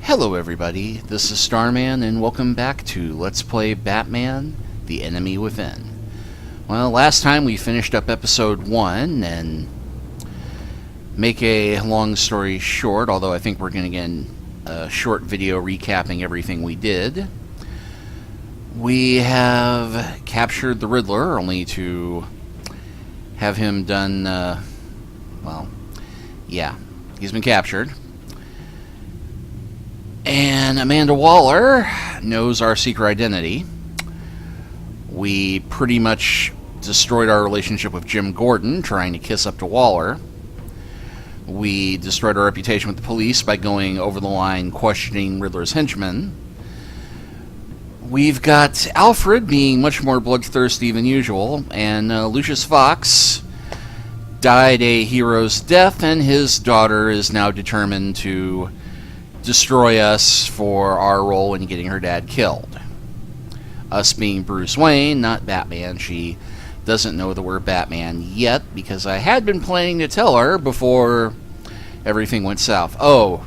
Hello everybody, this is Starman and welcome back to Let's Play Batman, The Enemy Within. Well, last time we finished up episode 1 and make a long story short, although I think we're going to get a short video recapping everything we did. We have captured the Riddler, only to have him done, he's been captured. And Amanda Waller knows our secret identity. We pretty much destroyed our relationship with Jim Gordon, trying to kiss up to Waller. We destroyed our reputation with the police by going over the line questioning Riddler's henchmen. We've got Alfred being much more bloodthirsty than usual, and Lucius Fox died a hero's death, and his daughter is now determined to destroy us for our role in getting her dad killed. Us being Bruce Wayne, not Batman. She doesn't know that we're Batman yet, because I had been planning to tell her before everything went south. Oh,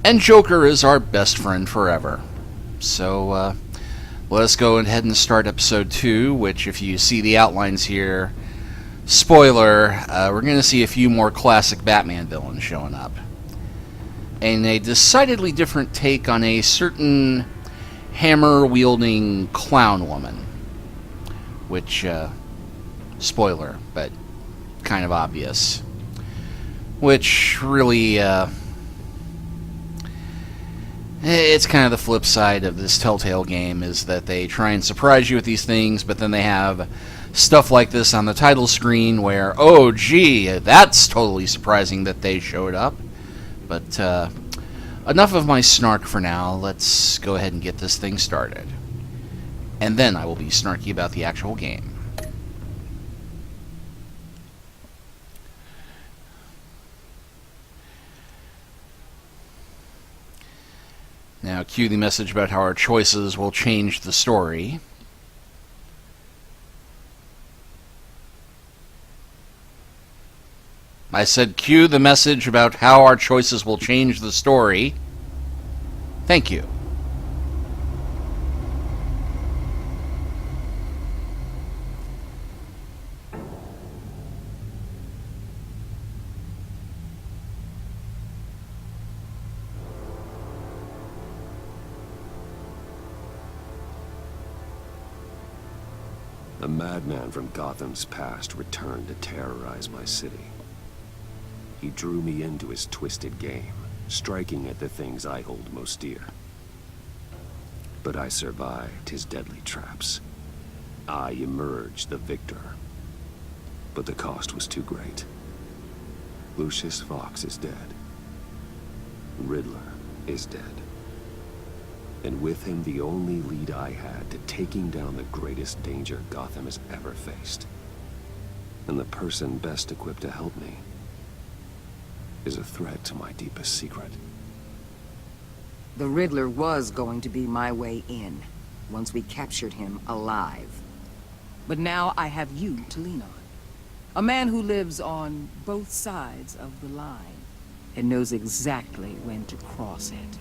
and Joker is our best friend forever. So, let us go ahead and start episode 2, which, if you see the outlines here, spoiler, we're going to see a few more classic Batman villains showing up. And a decidedly different take on a certain hammer-wielding clown woman. Which, spoiler, but kind of obvious. Which really, it's kind of the flip side of this Telltale game, is that they try and surprise you with these things, but then they have stuff like this on the title screen where, oh gee, that's totally surprising that they showed up. But enough of my snark for now. Let's go ahead and get this thing started. And then I will be snarky about the actual game. Now, cue the message about how our choices will change the story. I said cue the message about how our choices will change the story. Thank you. A madman from Gotham's past returned to terrorize my city. He drew me into his twisted game, striking at the things I hold most dear. But I survived his deadly traps. I emerged the victor. But the cost was too great. Lucius Fox is dead. Riddler is dead. And with him the only lead I had to taking down the greatest danger Gotham has ever faced. And the person best equipped to help me is a threat to my deepest secret. The Riddler was going to be my way in, once we captured him alive. But now I have you to lean on. A man who lives on both sides of the line, and knows exactly when to cross it.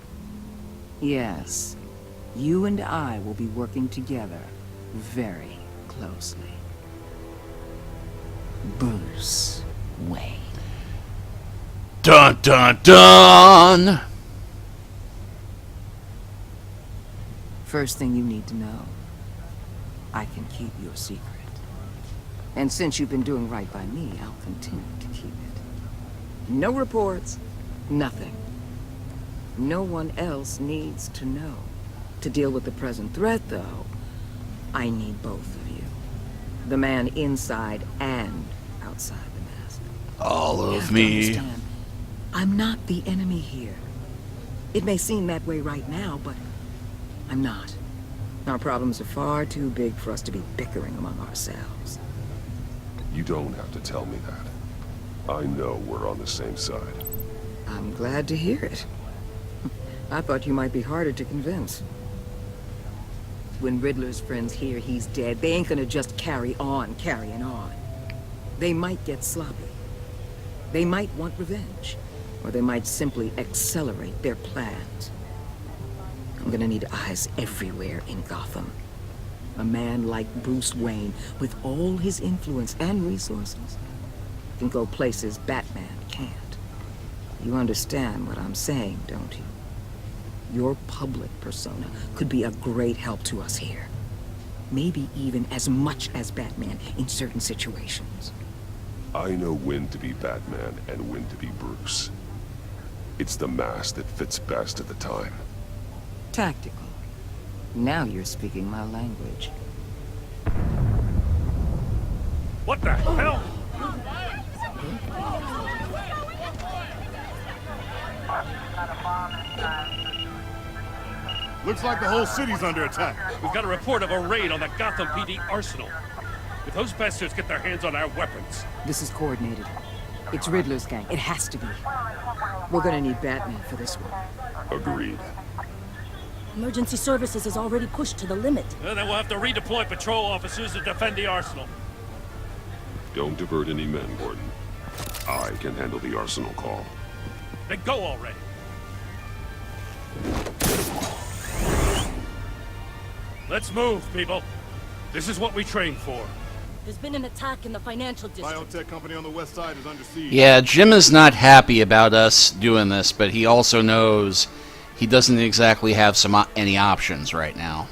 Yes, you and I will be working together very closely. Bruce Wayne. Dun dun dun! First thing you need to know, I can keep your secret. And since you've been doing right by me, I'll continue to keep it. No reports, nothing. No one else needs to know. To deal with the present threat, though, I need both of you. The man inside and outside the mask. All You of have to me. understand, I'm not the enemy here. It may seem that way right now, but I'm not. Our problems are far too big for us to be bickering among ourselves. You don't have to tell me that. I know we're on the same side. I'm glad to hear it. I thought you might be harder to convince. When Riddler's friends hear he's dead, they ain't gonna just carry on carrying on. They might get sloppy. They might want revenge. Or they might simply accelerate their plans. We're gonna need eyes everywhere in Gotham. A man like Bruce Wayne, with all his influence and resources, can go places Batman can't. You understand what I'm saying, don't you? Your public persona could be a great help to us here. Maybe even as much as Batman in certain situations. I know when to be Batman and when to be Bruce. It's the mask that fits best at the time. Tactical. Now you're speaking my language. What the hell? Looks like the whole city's under attack. We've got a report of a raid on the Gotham PD arsenal. If those bastards get their hands on our weapons... This is coordinated. It's Riddler's gang. It has to be. We're gonna need Batman for this one. Agreed. Emergency services is already pushed to the limit. Then we'll have to redeploy patrol officers to defend the arsenal. Don't divert any men, Gordon. I can handle the arsenal call. Then go already. Let's move, people. This is what we trained for. There's been an attack in the financial district. Biotech company on the west side is under siege. Yeah, Jim is not happy about us doing this, but he also knows he doesn't exactly have any options right now.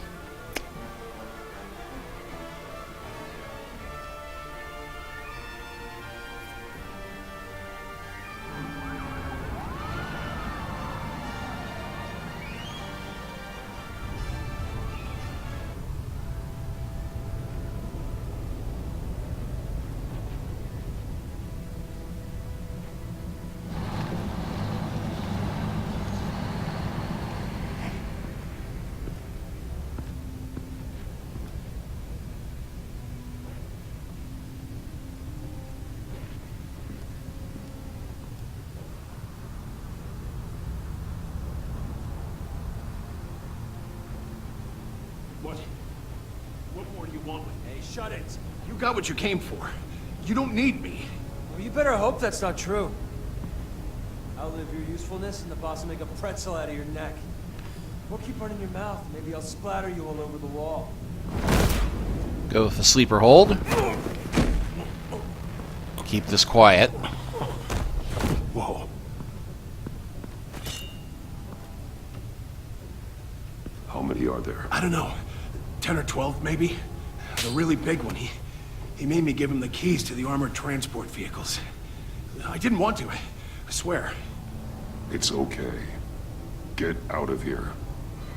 What more do you want with me? Hey, shut it. You got what you came for. You don't need me. Well, you better hope that's not true. Outlive your usefulness and the boss will make a pretzel out of your neck. Or keep running your mouth. Maybe I'll splatter you all over the wall. Go with the sleeper hold. Keep this quiet. Whoa. How many are there? I don't know. 10 or 12, maybe? The really big one, he made me give him the keys to the armored transport vehicles. I didn't want to, I swear. It's okay. Get out of here.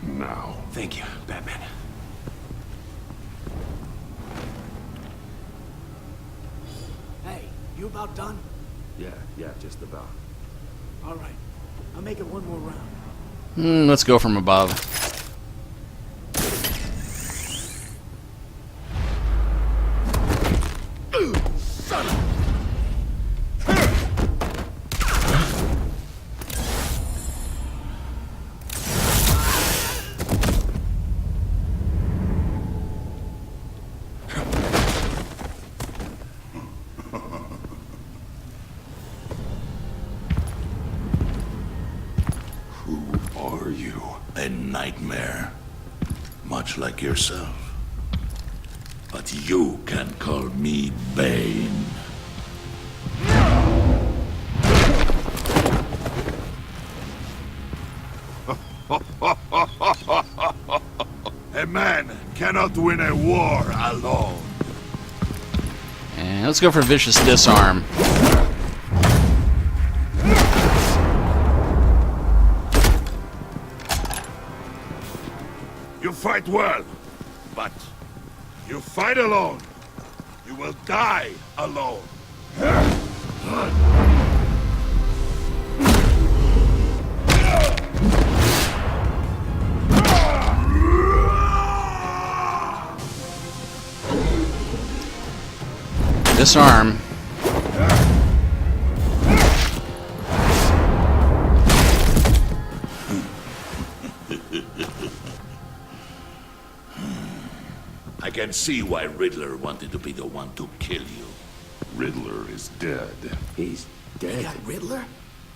Now. Thank you, Batman. Hey, you about done? Yeah, just about. All right. I'll make it one more round. Let's go from above. A nightmare, much like yourself. But you can call me Bane. A man cannot win a war alone. And let's go for vicious disarm. You fight well, but you fight alone. You will die alone. Disarm. I can see why Riddler wanted to be the one to kill you. Riddler is dead. He's dead. Riddler?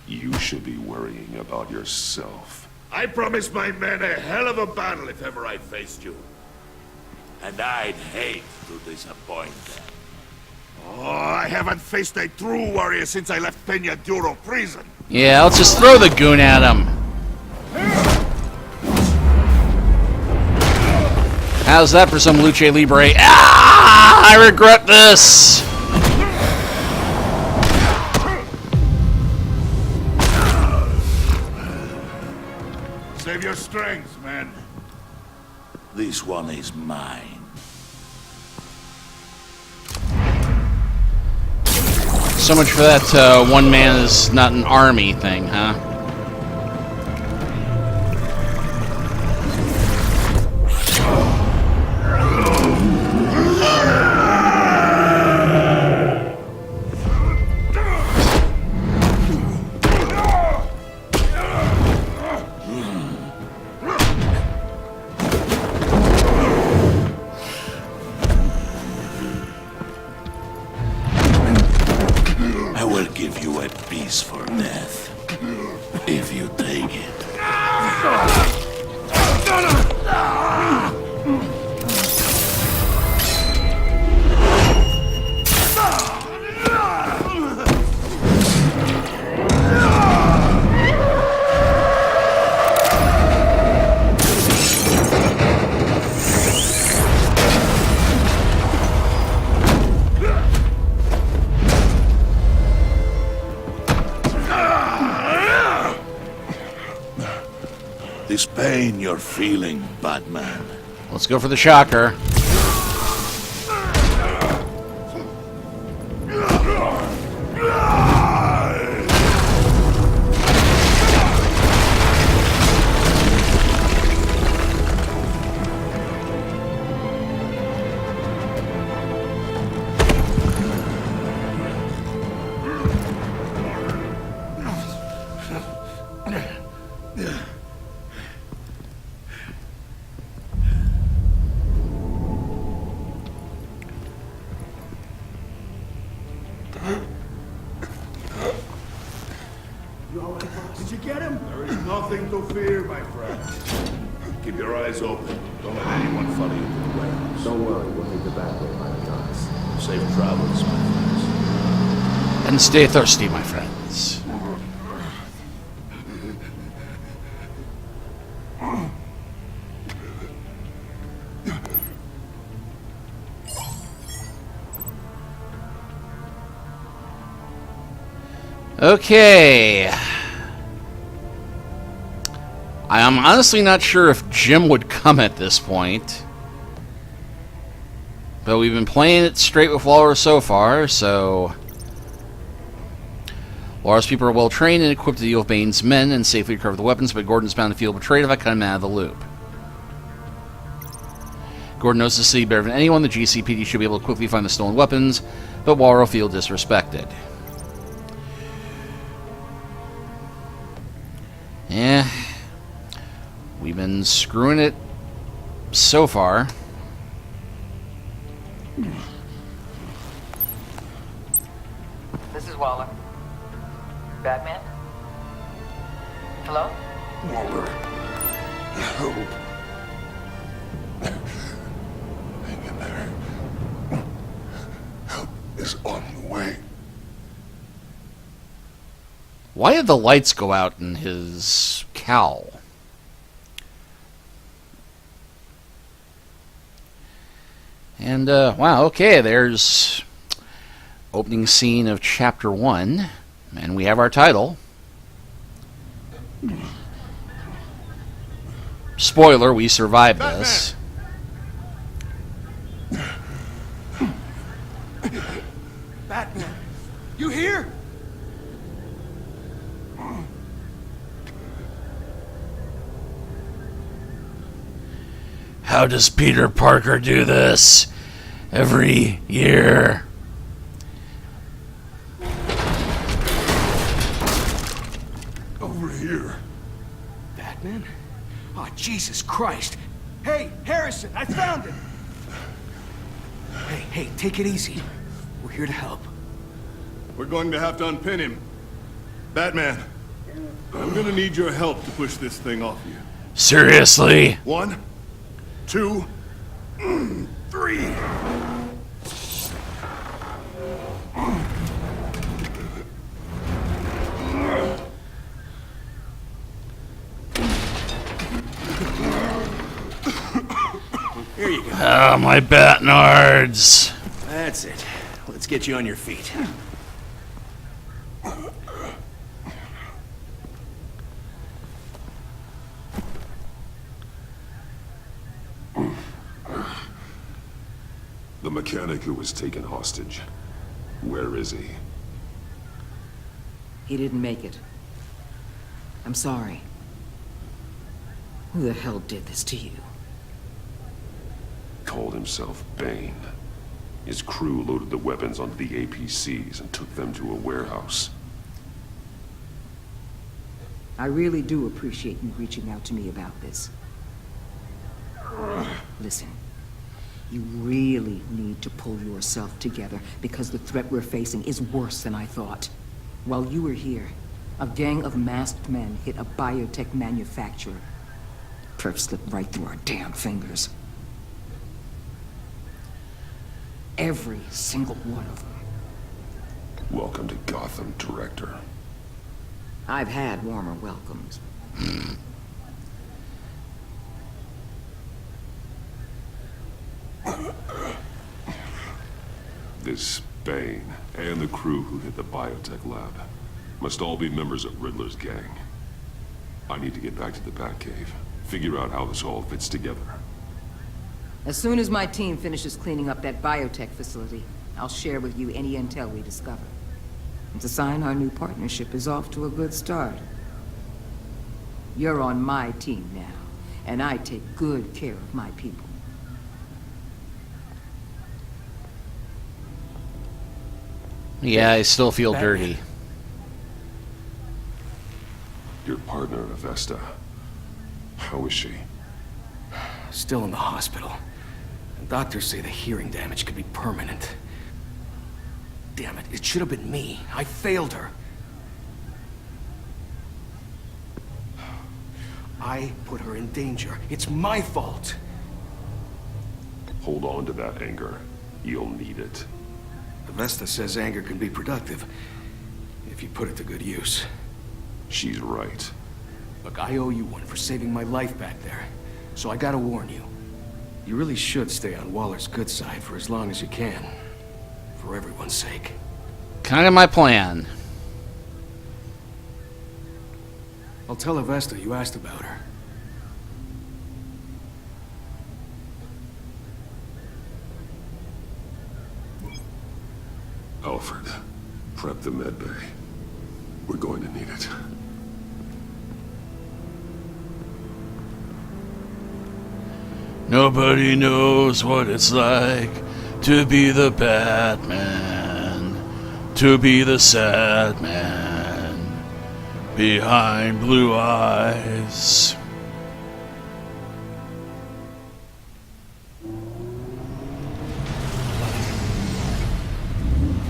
You should be worrying about yourself. I promised my men a hell of a battle if ever I faced you. And I'd hate to disappoint them. Oh, I haven't faced a true warrior since I left Peña Duro prison. Yeah, let's just throw the goon at him. How's that for some lucha libre? Ah! I regret this! Save your strength, man. This one is mine. So much for that one man is not an army thing, huh? For death, if you take it. This pain you're feeling, Batman. Let's go for the shocker. Did you get him? There is nothing to fear, my friend. Keep your eyes open. Don't let anyone follow you to the warehouse. Don't worry, we'll leave the back way by the docks. Safe travels, my friends. And stay thirsty, my friends. Okay. I'm honestly not sure if Jim would come at this point. But we've been playing it straight with Waller so far, so... Waller's people are well trained and equipped to deal with Bane's men and safely recover the weapons, but Gordon's bound to feel betrayed if I cut him out of the loop. Gordon knows the city better than anyone. The GCPD should be able to quickly find the stolen weapons, but Waller will feel disrespected. Yeah, we've been screwing it so far. This is Waller. Batman? Hello? Waller, help. Hang in there. Help is on the way. Why did the lights go out in his cowl? And, wow, okay, there's opening scene of Chapter 1, and we have our title. Spoiler, we survived this. Batman, you here? How does Peter Parker do this every year? Over here. Batman? Oh, Jesus Christ. Hey, Harrison, I found him. Hey, take it easy. We're here to help. We're going to have to unpin him. Batman, I'm gonna need your help to push this thing off you. Seriously? 1, 2, 3. Here you go. Oh, my Batnards. That's it. Let's get you on your feet. The mechanic who was taken hostage. Where is he? He didn't make it. I'm sorry. Who the hell did this to you? Called himself Bane. His crew loaded the weapons onto the APCs and took them to a warehouse. I really do appreciate you reaching out to me about this. Listen, you really need to pull yourself together because the threat we're facing is worse than I thought. While you were here, a gang of masked men hit a biotech manufacturer. Perf slipped right through our damn fingers. Every single one of them. Welcome to Gotham, Director. I've had warmer welcomes. This Bane and the crew who hit the biotech lab must all be members of Riddler's gang. I need to get back to the Batcave, figure out how this all fits together. As soon as my team finishes cleaning up that biotech facility, I'll share with you any intel we discover. It's a sign our new partnership is off to a good start. You're on my team now, and I take good care of my people. Yeah, I still feel Batman. dirty. Your partner, Avesta. How is she? Still in the hospital. Doctors say the hearing damage could be permanent. Damn it, it should have been me. I failed her. I put her in danger. It's my fault. Hold on to that anger. You'll need it. Avesta says anger can be productive, if you put it to good use. She's right. Look, I owe you one for saving my life back there. So I gotta warn you. You really should stay on Waller's good side for as long as you can. For everyone's sake. Kind of my plan. I'll tell Avesta you asked about her. Alfred, prep the med bay. We're going to need it. Nobody knows what it's like to be the Batman, to be the sad man behind blue eyes.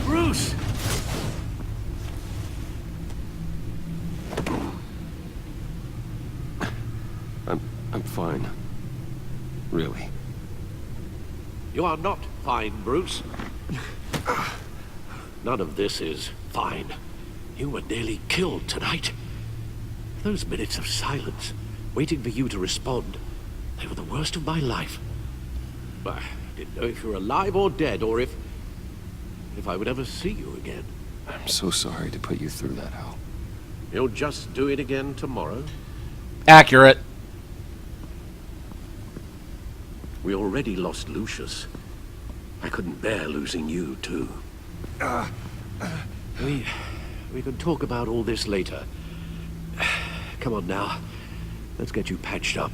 Bruce! I'm fine. Really. You are not fine, Bruce. None of this is fine. You were nearly killed tonight. Those minutes of silence, waiting for you to respond, they were the worst of my life. I didn't know if you were alive or dead, or if I would ever see you again. I'm so sorry to put you through that, Al. You'll just do it again tomorrow? Accurate. We already lost Lucius. I couldn't bear losing you, too. We can talk about all this later. Come on now. Let's get you patched up.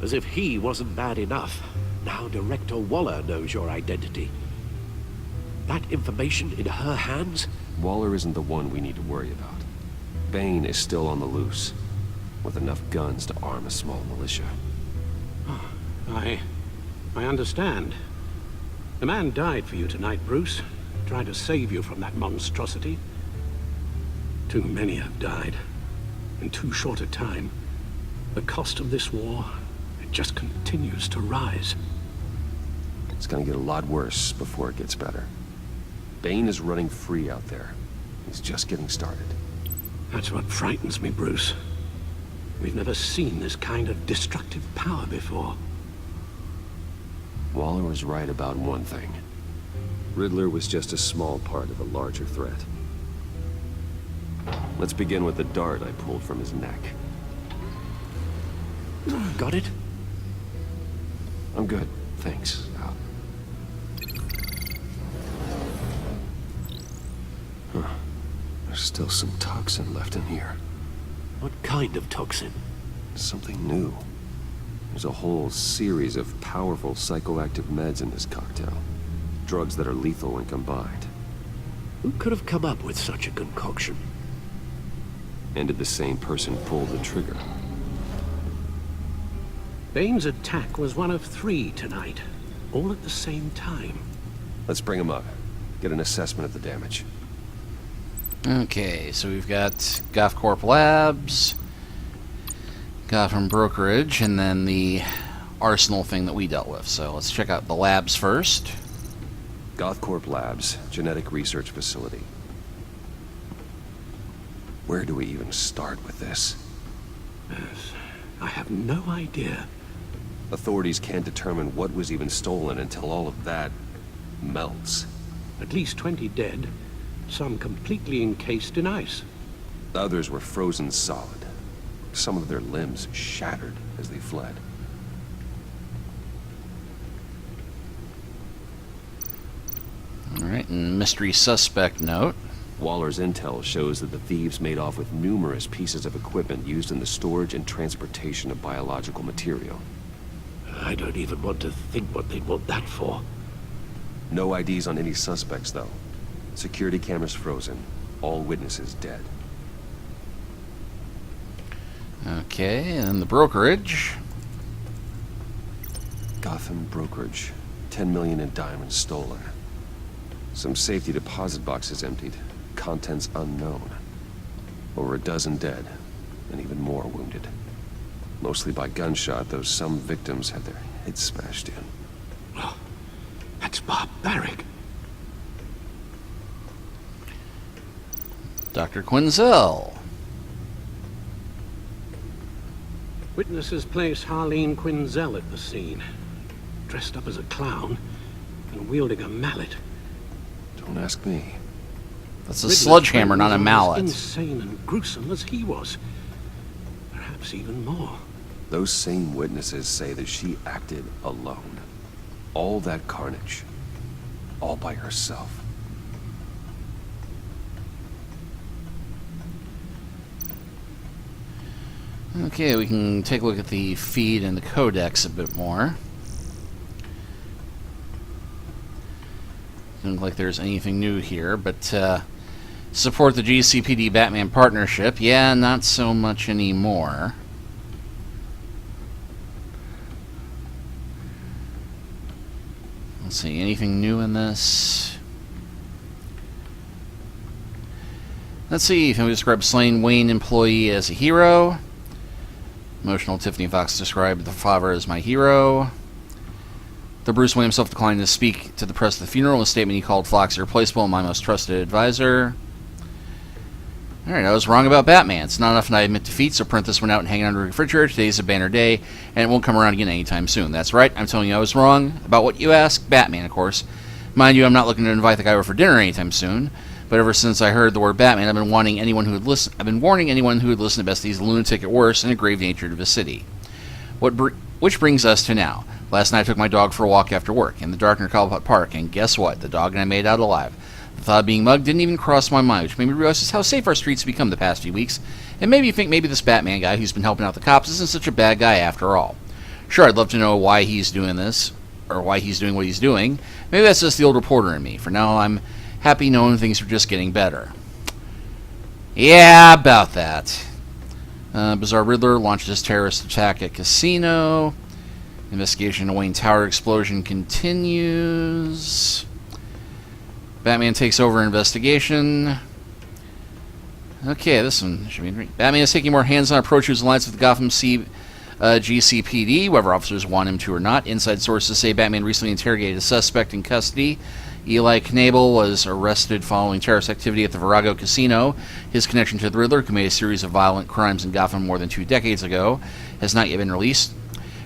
As if he wasn't bad enough. Now Director Waller knows your identity. That information in her hands? Waller isn't the one we need to worry about. Bane is still on the loose. with enough guns to arm a small militia. I understand. The man died for you tonight, Bruce. Tried to save you from that monstrosity. Too many have died. In too short a time. The cost of this war, it just continues to rise. It's gonna get a lot worse before it gets better. Bane is running free out there. He's just getting started. That's what frightens me, Bruce. We've never seen this kind of destructive power before. Waller was right about one thing. Riddler was just a small part of a larger threat. Let's begin with the dart I pulled from his neck. Got it? I'm good, thanks. Huh. There's still some toxin left in here. What kind of toxin? Something new. There's a whole series of powerful psychoactive meds in this cocktail. Drugs that are lethal when combined. Who could have come up with such a concoction? And did the same person pull the trigger? Bane's attack was one of 3 tonight, all at the same time. Let's bring him up. Get an assessment of the damage. Okay, so we've got Gothcorp Labs, Gotham Brokerage, and then the Arsenal thing that we dealt with. So let's check out the labs first. Gothcorp Labs, genetic research facility. Where do we even start with this? Yes, I have no idea. Authorities can't determine what was even stolen until all of that melts. At least 20 dead, some completely encased in ice. Others were frozen solid. Some of their limbs shattered as they fled. Alright, and mystery suspect note. Waller's intel shows that the thieves made off with numerous pieces of equipment used in the storage and transportation of biological material. I don't even want to think what they'd want that for. No IDs on any suspects, though. Security cameras frozen. All witnesses dead. Okay, and the brokerage. Gotham Brokerage. 10 million in diamonds stolen. Some safety deposit boxes emptied. Contents unknown. Over a dozen dead, and even more wounded. Mostly by gunshot, though some victims had their heads smashed in. Oh, that's barbaric. Dr. Quinzel. Witnesses place Harleen Quinzel at the scene, dressed up as a clown and wielding a mallet. Don't ask me. That's a sledgehammer, not a mallet. As insane and gruesome as he was. Perhaps even more. Those same witnesses say that she acted alone. All that carnage. All by herself. Okay, we can take a look at the feed and the codex a bit more. Doesn't look like there's anything new here, but support the GCPD Batman partnership. Yeah, not so much anymore. Let's see, anything new in this? Let's see, if we describe slain Wayne employee as a hero. Emotional Tiffany Fox described the father as my hero. The Bruce Wayne himself declined to speak to the press at the funeral. In a statement, he called Fox irreplaceable and my most trusted advisor. Alright, I was wrong about Batman. It's not enough that I admit defeat, so print this one out and hang it under the refrigerator. Today's a banner day, and it won't come around again anytime soon. That's right, I'm telling you I was wrong about what you asked. Batman, of course. Mind you, I'm not looking to invite the guy over for dinner anytime soon. But ever since I heard the word Batman, I've been warning anyone who would listen to Best He's a lunatic at worst and a grave danger to the city. Which brings us to now. Last night I took my dog for a walk after work in the dark near Caldecott Park, and guess what? The dog and I made out alive. The thought of being mugged didn't even cross my mind, which made me realize just how safe our streets have become the past few weeks, and made me think maybe this Batman guy who's been helping out the cops isn't such a bad guy after all. Sure, I'd love to know why he's doing this, or why he's doing what he's doing. Maybe that's just the old reporter in me. For now, I'm happy knowing things are just getting better. Yeah, about that. Bizarre Riddler launches terrorist attack at casino. Investigation into Wayne Tower explosion continues. Batman takes over investigation. Okay, this one should be great. Batman is taking more hands-on approach to his alliance with the Gotham GCPD, whether officers want him to or not. Inside sources say Batman recently interrogated a suspect in custody. Eli Knabel was arrested following terrorist activity at the Virago Casino. His connection to the Riddler, who committed a series of violent crimes in Gotham more than 2 decades ago, has not yet been released.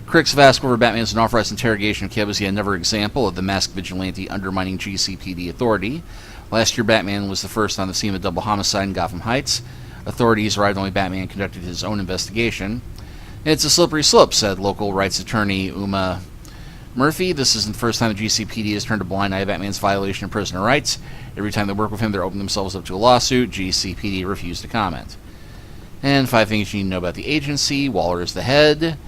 Critics have asked whether Batman's unauthorized interrogation of Kid was yet another example of the masked vigilante undermining GCPD authority. Last year, Batman was the first on the scene of a double homicide in Gotham Heights. Authorities arrived only Batman conducted his own investigation. It's a slippery slope, said local rights attorney Uma Murphy. This isn't the first time the GCPD has turned a blind eye at Batman's violation of prisoner rights. Every time they work with him, they're opening themselves up to a lawsuit. GCPD refused to comment. And 5 things you need to know about the agency. Waller is the head.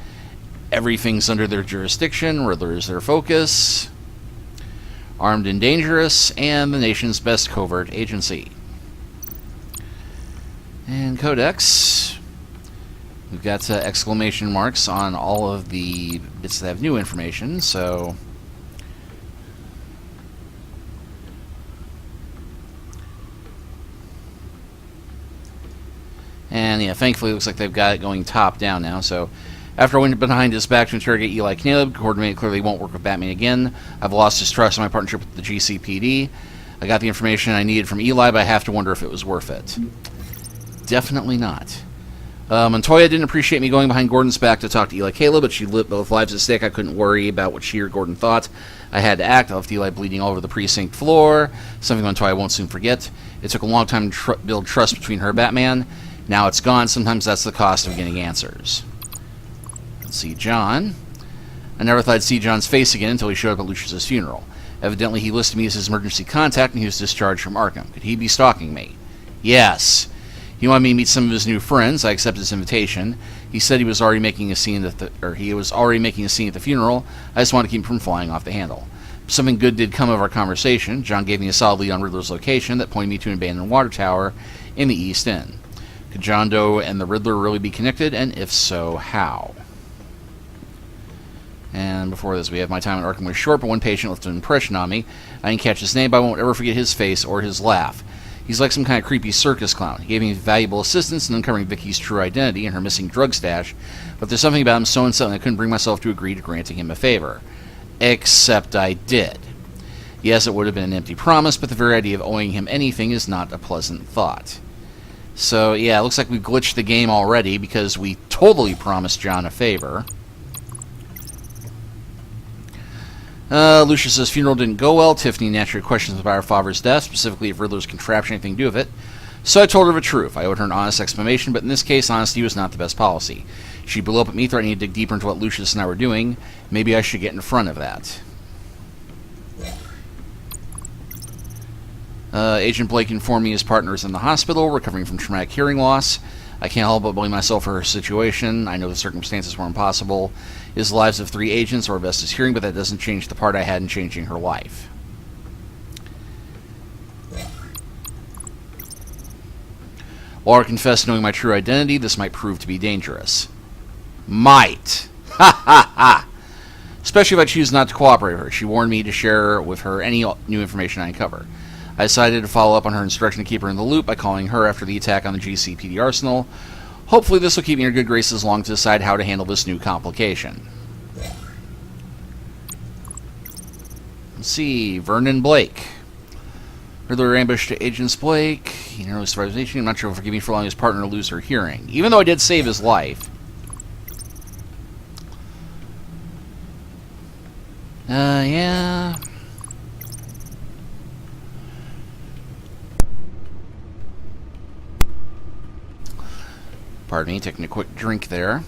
Everything's under their jurisdiction. Riddler is their focus. Armed and dangerous. And the nation's best covert agency. And Codex. We've got exclamation marks on all of the bits that have new information, so... And yeah, thankfully it looks like they've got it going top down now, so... After I went behind his back to interrogate Eli Knabel, Gordon made it clear he won't work with Batman again. I've lost his trust in my partnership with the GCPD. I got the information I needed from Eli, but I have to wonder if it was worth it. Definitely not. Montoya didn't appreciate me going behind Gordon's back to talk to Eli Kayla, but she lit both lives at stake. I couldn't worry about what she or Gordon thought. I had to act. I left Eli bleeding all over the precinct floor, something Montoya won't soon forget. It took a long time to build trust between her and Batman. Now it's gone. Sometimes that's the cost of getting answers. Let's see, John. I never thought I'd see John's face again until he showed up at Lucius's funeral. Evidently, he listed me as his emergency contact, and he was discharged from Arkham. Could he be stalking me? Yes. He wanted me to meet some of his new friends. I accepted his invitation. He said he was already making a scene at the funeral. I just wanted to keep him from flying off the handle. Something good did come of our conversation. John gave me a solid lead on Riddler's location that pointed me to an abandoned water tower in the East End. Could John Doe and the Riddler really be connected, and if so, how? And before this, we have my time in Arkham was short, but one patient left an impression on me. I didn't catch his name, but I won't ever forget his face or his laugh. He's like some kind of creepy circus clown. He gave me valuable assistance in uncovering Vicky's true identity and her missing drug stash, but there's something about him so unsettling I couldn't bring myself to agree to granting him a favor. Except I did. Yes, it would have been an empty promise, but the very idea of owing him anything is not a pleasant thought. So, yeah, it looks like we've glitched the game already because we totally promised John a favor. Lucius's funeral didn't go well. Tiffany naturally questions about her father's death, specifically if Riddler's contraption had anything to do with it. So I told her the truth. I owed her an honest explanation, but in this case, honesty was not the best policy. She blew up at me, threatening to dig deeper into what Lucius and I were doing. Maybe I should get in front of that. Agent Blake informed me his partner is in the hospital, recovering from traumatic hearing loss. I can't help but blame myself for her situation. I know the circumstances were impossible. Is the lives of 3 agents or best is hearing, but that doesn't change the part I had in changing her life. Waller confessed knowing my true identity. This might prove to be dangerous. Might. Ha ha ha. Especially if I choose not to cooperate with her. She warned me to share with her any new information I uncover. I decided to follow up on her instruction to keep her in the loop by calling her after the attack on the GCPD arsenal. Hopefully this will keep me in good graces long to decide how to handle this new complication. Let's see, Vernon Blake. Riddler ambushed Agents Blake. He narrowly survived his nation. I'm not sure if forgive me for allowing his partner to lose her hearing. Even though I did save his life. Yeah. Pardon me, taking a quick drink there.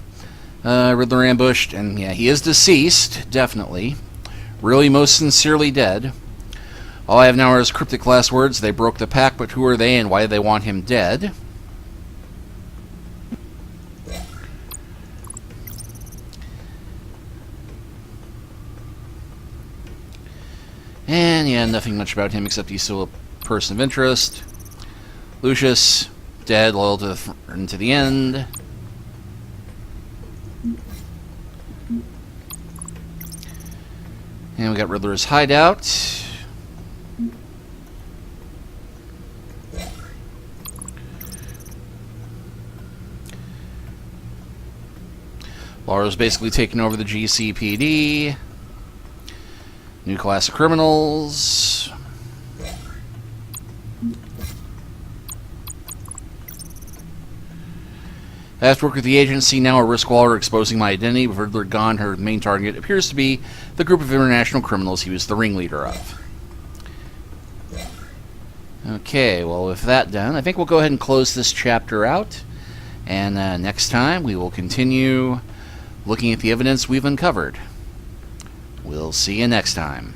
Riddler ambushed, and yeah, he is deceased, definitely. Really most sincerely dead. All I have now are his cryptic last words. They broke the pact, but who are they and why do they want him dead? And yeah, nothing much about him except he's still a person of interest. Lucius, dead, loyal to the end. And we got Riddler's hideout. Laura's basically taking over the GCPD. New class of criminals. I have to work with the agency now or risk Waller exposing my identity. With Riddler gone, her main target appears to be the group of international criminals he was the ringleader of. Okay, well, with that done, I think we'll go ahead and close this chapter out. And next time, we will continue looking at the evidence we've uncovered. We'll see you next time.